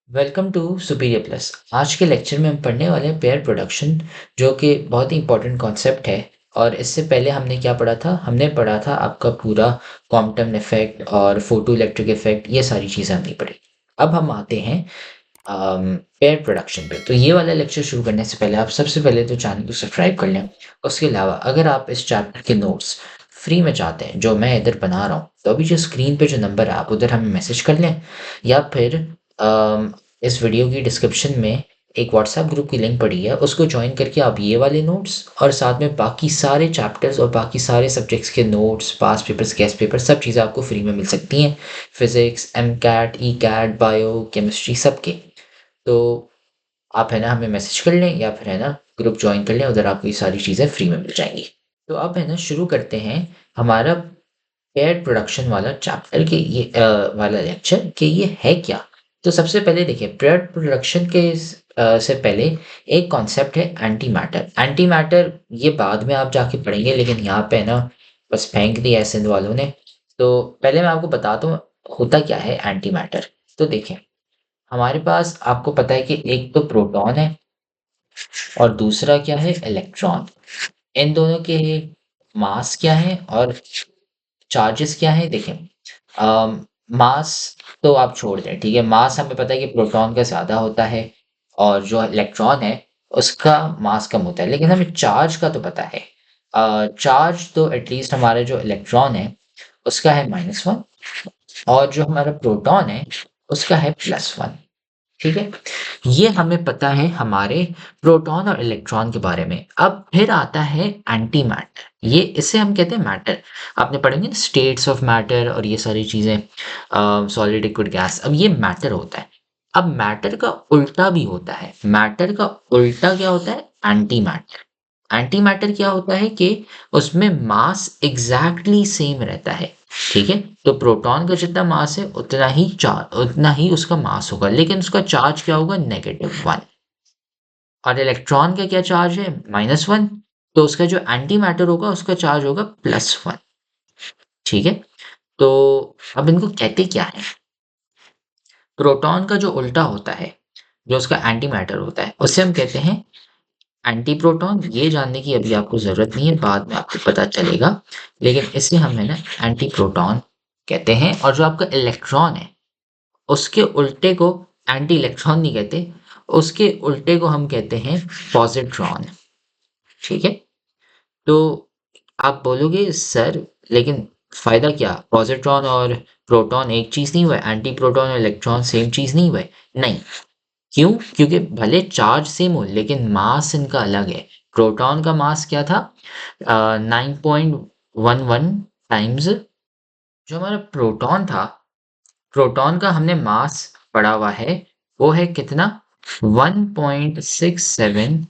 Welcome to superior plus. आज के lecture में हम पढ़ने वाले हैं पेयर प्रोडक्शन, जो कि बहुत ही इंपॉर्टेंट कॉन्सेप्ट है। और इससे पहले हमने क्या पढ़ा था? हमने पढ़ा था आपका पूरा क्वांटम इफेक्ट और फोटो इलेक्ट्रिक इफेक्ट, ये सारी चीज़ें हमने पढ़ी। अब हम आते हैं पेयर प्रोडक्शन पे। तो ये वाला लेक्चर शुरू करने से पहले आप सबसे पहले तो चैनल को सब्सक्राइब कर लें। उसके अलावा अगर आप इस चैप्टर के नोट्स फ्री में चाहते हैं जो मैं इधर बना रहा हूँ, तो अभी जो स्क्रीन पे जो नंबर है आप उधर हमें मैसेज कर लें, या फिर इस वीडियो की डिस्क्रिप्शन में एक व्हाट्सएप ग्रुप की लिंक पड़ी है, उसको ज्वाइन करके आप ये वाले नोट्स और साथ में बाकी सारे चैप्टर्स और बाकी सारे सब्जेक्ट्स के notes, past papers, guess paper, सब चीज़ें आपको फ्री में मिल सकती हैं। फिजिक्स, एम कैट, ई कैट, बायो, केमिस्ट्री, सबके। तो आप है ना हमें मैसेज कर लें, या फिर है ना ग्रुप ज्वाइन कर लें, उधर आपको ये सारी चीज़ें फ्री में मिल जाएंगी। तो अब है ना शुरू करते हैं हमारा पेयर प्रोडक्शन वाला चैप्टर के ये वाला लेक्चर कि ये है क्या। तो सबसे पहले देखिए, पेयर प्रोडक्शन के से पहले एक कॉन्सेप्ट है एंटी मैटर। एंटी मैटर ये बाद में आप जाके पढ़ेंगे, लेकिन यहाँ पे है ना बस फेंक दिया है सिंध वालों ने। तो पहले मैं आपको बताता हूँ होता क्या है एंटी मैटर। तो देखिए, हमारे पास आपको पता है कि एक तो प्रोटॉन है और दूसरा क्या है, इलेक्ट्रॉन। इन दोनों के मास क्या है और चार्जेस क्या है, देखें। मास तो आप छोड़ दें, ठीक है। मास हमें पता है कि प्रोटॉन का ज़्यादा होता है और जो इलेक्ट्रॉन है उसका मास कम होता है, लेकिन हमें चार्ज का तो पता है। चार्ज तो एटलीस्ट हमारे जो इलेक्ट्रॉन है उसका है -1, और जो हमारा प्रोटॉन है उसका है +1। ठीक है, ये हमें पता है हमारे प्रोटॉन और इलेक्ट्रॉन के बारे में। अब फिर आता है एंटी मैटर। ये इसे हम कहते हैं मैटर। आपने पढ़ेंगे ना स्टेट्स ऑफ मैटर और ये सारी चीजें, सॉलिड, लिक्विड, गैस। अब ये मैटर होता है। अब मैटर का उल्टा भी होता है। मैटर का उल्टा क्या होता है? Anti matter. एंटी मैटर क्या होता है कि उसमें मास एग्जैक्टली सेम रहता है। ठीक है, तो प्रोटॉन का जितना मास है उतना ही उसका मास होगा, लेकिन उसका चार्ज क्या होगा? -1। और इलेक्ट्रॉन का क्या चार्ज है? -1। तो उसका जो एंटी मैटर होगा उसका चार्ज होगा +1। ठीक है, तो अब इनको कहते क्या है? प्रोटॉन का जो उल्टा होता है, जो उसका एंटी मैटर होता है, उसे हम कहते हैं एंटी प्रोटॉन। ये जानने की अभी आपको ज़रूरत नहीं है, बाद में आपको पता चलेगा। लेकिन इसे हम है ना एंटी प्रोटॉन कहते हैं। और जो आपका इलेक्ट्रॉन है उसके उल्टे को एंटी इलेक्ट्रॉन नहीं कहते, उसके उल्टे को हम कहते हैं पॉजिट्रॉन। ठीक है, तो आप बोलोगे सर, लेकिन फ़ायदा क्या? पॉजिट्रॉन और प्रोटॉन एक चीज़ नहीं हुआ? एंटी प्रोटॉन और इलेक्ट्रॉन सेम चीज़ नहीं हुए? नहीं। क्यों? क्योंकि भले चार्ज सेम हो लेकिन मास इनका अलग है। प्रोटॉन का मास क्या था? 9.11 टाइम्स। जो हमारा प्रोटॉन था, प्रोटॉन का हमने मास पढ़ा हुआ है, वो है कितना? 1.67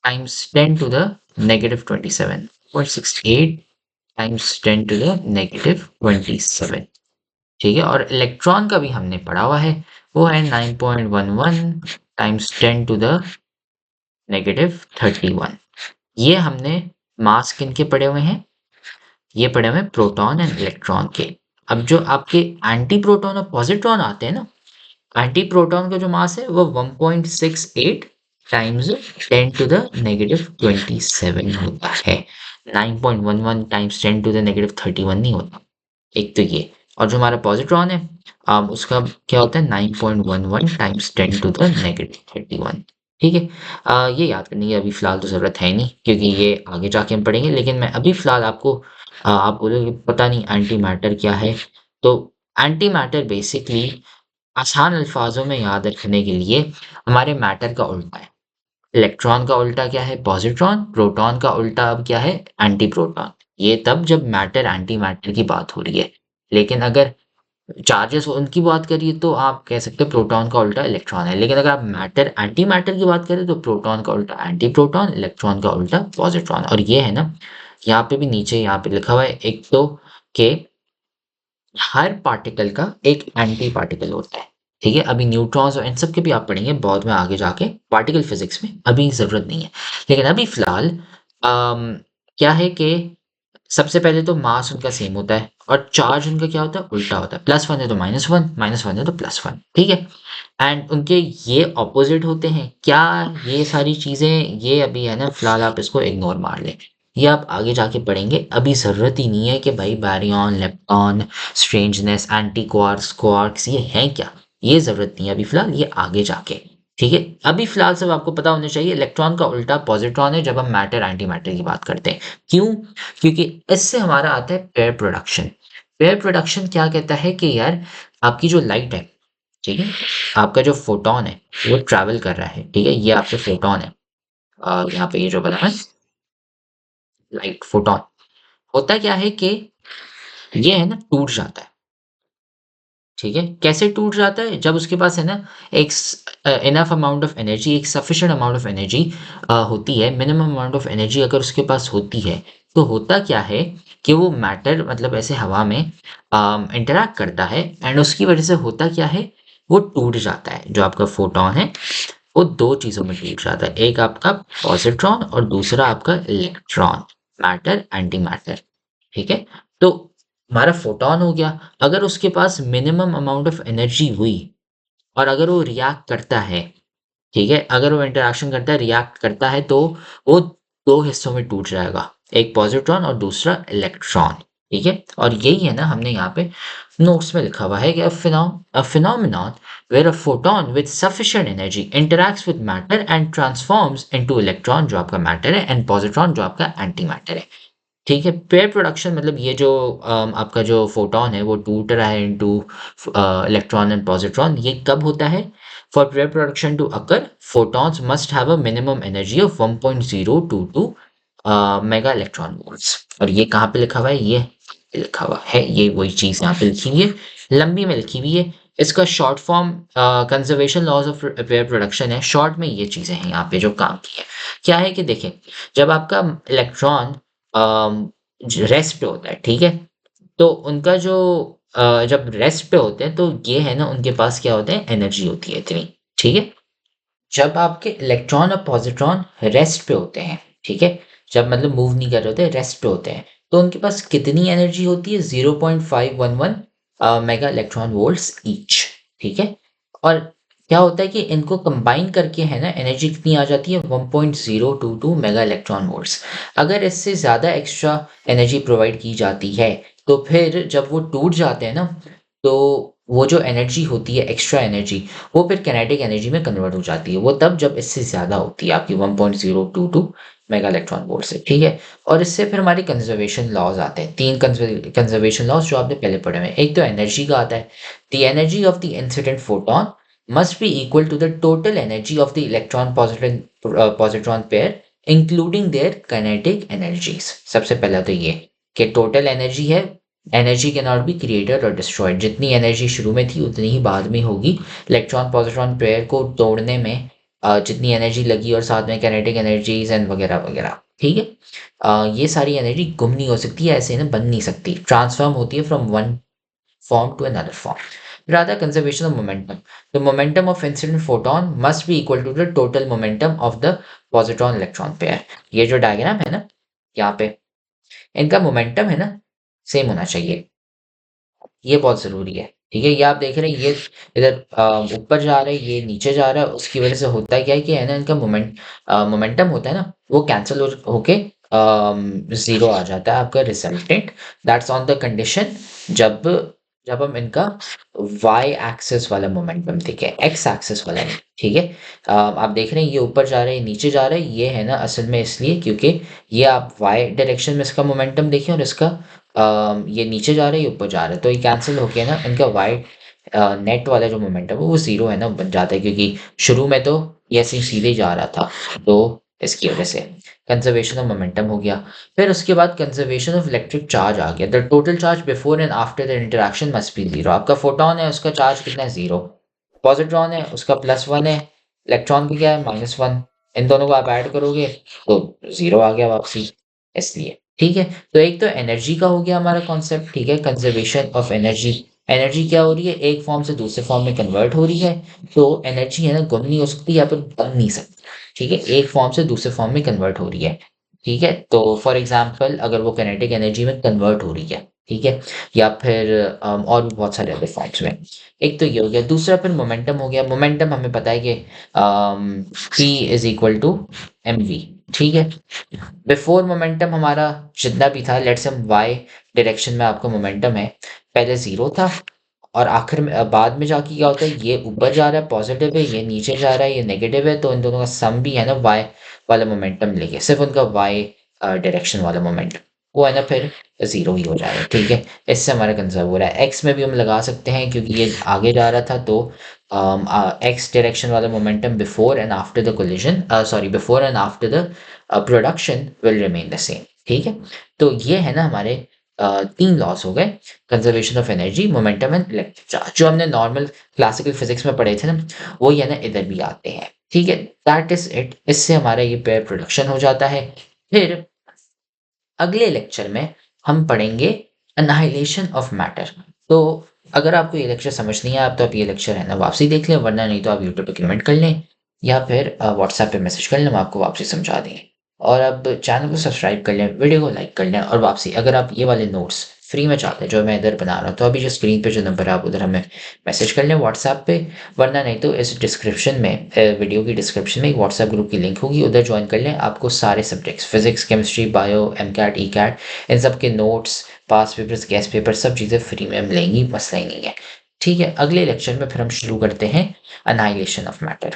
times 10 to the -27, 0.68 times 10 to the -27। ठीक है, और इलेक्ट्रॉन का भी हमने पढ़ा हुआ है, वो है 9.11 टाइम्स 10 to the -31। ये हमने मास किनके पढ़े हुए हैं? ये पढ़े हुए हैं प्रोटॉन एंड इलेक्ट्रॉन के। अब जो आपके एंटी प्रोटॉन और पॉजिट्रॉन आते हैं ना, एंटी प्रोटॉन का जो मास है वो 1.68 टाइम्स 10 to the -27 होता है। 9.11 टाइम्स 10 to the -31 नहीं होता। एक तो ये। और जो हमारा पॉजिट्रॉन है, उसका क्या होता है? 9.11 टाइम्स 10 to the -31। ठीक है, ये याद करने की अभी फ़िलहाल तो ज़रूरत है नहीं, क्योंकि ये आगे जाके हम पढ़ेंगे। लेकिन मैं अभी फ़िलहाल आपको आप बोलोगे पता नहीं एंटी मैटर क्या है। तो एंटी मैटर बेसिकली आसान अल्फाजों में याद रखने के लिए हमारे मैटर का उल्टा है। इलेक्ट्रॉन का उल्टा क्या है? पॉजिट्रॉन। प्रोटॉन का उल्टा अब क्या है? Anti proton. ये तब जब मैटर एंटी मैटर की बात हो रही है। लेकिन अगर चार्जेस उनकी बात करिए तो आप कह सकते हैं प्रोटॉन का उल्टा इलेक्ट्रॉन है। लेकिन अगर आप मैटर एंटी मैटर की बात करें तो प्रोटॉन का उल्टा एंटी प्रोटॉन, इलेक्ट्रॉन का उल्टा पॉजिट्रॉन। और ये है ना, यहाँ पे भी नीचे यहाँ पे लिखा हुआ है एक तो कि हर पार्टिकल का एक एंटी पार्टिकल होता है। ठीक है, अभी न्यूट्रॉन्स और इन सब के भी आप पढ़ेंगे बाद में आगे जाके पार्टिकल फिजिक्स में, अभी ज़रूरत नहीं है। लेकिन अभी फ़िलहाल क्या है कि सबसे पहले तो मास उनका सेम होता है और चार्ज उनका क्या होता है? उल्टा होता है। +1 है तो -1, -1 है तो +1। ठीक है, एंड उनके ये ऑपोजिट होते हैं क्या? ये सारी चीजें, ये अभी है ना फिलहाल आप इसको इग्नोर मार लें, ये आप आगे जाके पढ़ेंगे, अभी जरूरत ही नहीं है कि भाई Baryon, lepton, strangeness, anti quarks, quarks ये हैं क्या, ये जरूरत नहीं है अभी फिलहाल, ये आगे जाके। ठीक है, अभी फिलहाल सब आपको पता होना चाहिए इलेक्ट्रॉन का उल्टा पॉजिट्रॉन है जब हम मैटर एंटी मैटर की बात करते हैं। क्यों? क्योंकि इससे हमारा आता है पेयर प्रोडक्शन। पेयर प्रोडक्शन क्या कहता है कि यार आपकी जो लाइट है, ठीक है, आपका जो फोटोन है वो ट्रैवल कर रहा है, ठीक है, ये आपके फोटोन है। यहाँ पे ये जो बना है लाइट फोटोन, होता क्या है कि ये है ना टूट जाता है। ठीक है, कैसे टूट जाता है? जब उसके पास है ना एक इनफ अमाउंट ऑफ एनर्जी, एक सफिशिएंट अमाउंट ऑफ एनर्जी होती है, मिनिमम अमाउंट ऑफ एनर्जी अगर उसके पास होती है, तो होता क्या है कि वो मैटर मतलब ऐसे हवा में इंटरैक्ट करता है, एंड उसकी वजह से होता क्या है, वो टूट जाता है। जो आपका फोटोन है वो दो चीजों में टूट जाता है, एक आपका पॉजिट्रॉन और दूसरा आपका इलेक्ट्रॉन, मैटर एंटी मैटर। ठीक है, तो हमारा फोटोन हो गया, अगर उसके पास मिनिमम अमाउंट ऑफ एनर्जी हुई और अगर वो रिएक्ट करता है, ठीक है, अगर वो इंटरेक्शन करता है, रिएक्ट करता है, तो वो दो हिस्सों में टूट जाएगा, एक पॉजिट्रॉन और दूसरा इलेक्ट्रॉन। ठीक है, और यही है ना हमने यहाँ पे नोट्स में लिखा हुआ है कि a phenomenon where a photon with sufficient energy interacts with matter and transforms into electron जो आपका मैटर है, and positron जो आपका एंटी मैटर है। ठीक है, पेयर प्रोडक्शन मतलब ये जो आपका जो फोटोन है वो टूट रहा है इनटू इलेक्ट्रॉन एंड पॉजिट्रॉन, ये कब होता है? For pair production to occur, photons must have a minimum energy of 1.022 mega electron volts. और ये कहाँ पे लिखा हुआ है? ये लिखा हुआ है, ये वही चीज यहाँ पे लिखी हुई है, लंबी में लिखी हुई है। इसका short form conservation laws of pair production है, शॉर्ट में ये चीजें हैं यहाँ पे जो काम की है। क्या है कि देखें, जब आपका इलेक्ट्रॉन रेस्ट पे होता है, ठीक है, तो उनका जो जब रेस्ट पे होते हैं तो ये है ना उनके पास क्या होते हैं, एनर्जी होती है इतनी। ठीक है, जब आपके इलेक्ट्रॉन और पॉजिट्रॉन रेस्ट पे होते हैं, ठीक है, जब मतलब मूव नहीं कर रहे होते, रेस्ट पे होते हैं, तो उनके पास कितनी एनर्जी होती है? 0.511 मेगा इलेक्ट्रॉन वोल्ट्स ईच। ठीक है, और क्या होता है कि इनको कंबाइन करके है ना एनर्जी कितनी आ जाती है? 1.022 मेगा इलेक्ट्रॉन वोल्ट्स। अगर इससे ज़्यादा एक्स्ट्रा एनर्जी प्रोवाइड की जाती है, तो फिर जब वो टूट जाते हैं ना, तो वो जो एनर्जी होती है, एक्स्ट्रा एनर्जी, वो फिर काइनेटिक एनर्जी में कन्वर्ट हो जाती है। वो तब जब इससे ज़्यादा होती है आपकी 1.022 मेगा इलेक्ट्रॉन वोल्ट से। ठीक है, और इससे फिर हमारी कंजर्वेशन लॉज आते हैं, तीन कंजर्वेशन लॉज जो आपने पहले पढ़े हुए हैं। एक तो एनर्जी का आता है, the energy of the incident photon must be equal to the total energy of the electron positron pair including their kinetic energies। सबसे पहला तो ये कि टोटल एनर्जी है, energy can not be created और डिस्ट्रॉयड, जितनी एनर्जी शुरू में थी उतनी ही बाद में होगी। इलेक्ट्रॉन पॉजिट्रॉन पेयर को तोड़ने में जितनी एनर्जी लगी और साथ में काइनेटिक एनर्जीज एंड वगैरह वगैरह। ठीक है, ये सारी एनर्जी गुम नहीं हो सकती है, ऐसे ना बन नहीं सकती, ट्रांसफॉर्म होती है from one form to another form। Rather, conservation of momentum. The momentum of incident photon must be equal to the total momentum of the positron electron pair। ये जो डायग्राम है ना यहाँ पे, इनका मोमेंटम है ना सेम होना चाहिए, ये बहुत जरूरी है। ठीक है, ये आप देख रहे हैं, ये इधर ऊपर जा रहा है, ये नीचे जा रहा है, उसकी वजह से होता क्या है कि है ना इनका मोमेंटम होता है ना, वो कैंसिल होके जीरो आ जाता है आपका resultant. That's on the condition जब जब हम इनका वाई एक्सिस वाला मोमेंटम देखें, एक्स एक्सिस वाला नहीं। ठीक है, आप देख रहे हैं ये ऊपर जा रहे हैं, नीचे जा रहे हैं, ये है ना असल में इसलिए क्योंकि ये आप वाई डायरेक्शन में इसका मोमेंटम देखें और इसका ये नीचे जा रहा है, ये ऊपर जा रहा है, तो ये कैंसिल होके ना इनका वाई नेट वाला जो मोमेंटम है वो जीरो है ना बन जाता है, क्योंकि शुरू में तो ये ऐसे ही सीधे जा रहा था, तो इसकी वजह से कंजर्वेशन ऑफ मोमेंटम हो गया। फिर उसके बाद कंजर्वेशन ऑफ इलेक्ट्रिक चार्ज आ गया। The total charge before and after the interaction must be zero. आपका फोटोन है उसका चार्ज कितना है? जीरो। पॉजिट्रॉन है उसका +1 है, इलेक्ट्रॉन का क्या है? -1। इन दोनों को आप ऐड करोगे तो जीरो आ गया वापसी, इसलिए। ठीक है, तो एक तो एनर्जी का हो गया हमारा कॉन्सेप्ट, ठीक है, कंजर्वेशन ऑफ एनर्जी। एनर्जी क्या हो रही है? एक फॉर्म से दूसरे फॉर्म में कन्वर्ट हो रही है, तो एनर्जी है ना गुम नहीं हो सकती या फिर बन नहीं सकती। ठीक है, एक फॉर्म से दूसरे फॉर्म में कन्वर्ट हो रही है। ठीक है, तो फॉर एग्जाम्पल अगर वो काइनेटिक एनर्जी में कन्वर्ट हो रही है, ठीक है? या फिर और भी बहुत सारे अदर फॉर्म्स में। एक तो ये हो गया, दूसरा फिर मोमेंटम हो गया। मोमेंटम हमें पता है कि P is equal to mv, ठीक है? बिफोर मोमेंटम हमारा जितना भी था, लेट्स से हम वाई डायरेक्शन में आपका मोमेंटम है, पहले ज़ीरो था और आखिर में बाद में जाके क्या होता है, ये ऊपर जा रहा है पॉजिटिव है, ये नीचे जा रहा है ये नेगेटिव है, तो इन दोनों का सम भी है ना वाई वाला मोमेंटम लेके, सिर्फ उनका वाई डायरेक्शन वाला मोमेंटम, वो है ना फिर ज़ीरो ही हो जाएगा, ठीक है? इससे हमारा कंजर्व हो रहा है। एक्स में भी हम लगा सकते हैं क्योंकि ये आगे जा रहा था, तो एक्स डायरेक्शन वाला momentum before and after the collision, sorry before and after the production will remain the same, ठीक है? तो ये है ना हमारे तीन लॉस हो गए, conservation of energy, momentum and electric charge, जो हमने नॉर्मल क्लासिकल फिजिक्स में पढ़े थे ना, वो है ना इधर भी आते हैं, ठीक है? That is it. इससे हमारा ये पेयर प्रोडक्शन हो जाता है। फिर अगले लेक्चर में हम पढ़ेंगे अनाहिलेशन ऑफ मैटर। तो अगर आपको ये लेक्चर समझ नहीं आया तो आप ये लेक्चर है ना वापसी देख लें, वरना नहीं तो आप यूट्यूब पे कमेंट कर लें या फिर व्हाट्सएप पे मैसेज कर लें, हम आपको वापसी समझा देंगे। और अब चैनल को सब्सक्राइब कर लें, वीडियो को लाइक कर लें, और वापसी अगर आप ये वाले नोट्स फ्री में चाहते हैं जो मैं इधर बना रहा हूँ, तो अभी जो स्क्रीन पे जो नंबर है आप उधर हमें मैसेज कर लें व्हाट्सएप पे, वरना नहीं तो इस डिस्क्रिप्शन में वीडियो की डिस्क्रिप्शन में एक व्हाट्सएप ग्रुप की लिंक होगी, उधर ज्वाइन कर लें। आपको सारे subjects physics chemistry bio M cat ई कैट इन सब के notes, past papers, guess paper, सब चीज़ें फ्री में मिलेंगी, मसला ही नहीं है। ठीक है, अगले लेक्चर में फिर हम शुरू करते हैं अनाइलेशन ऑफ मैटर।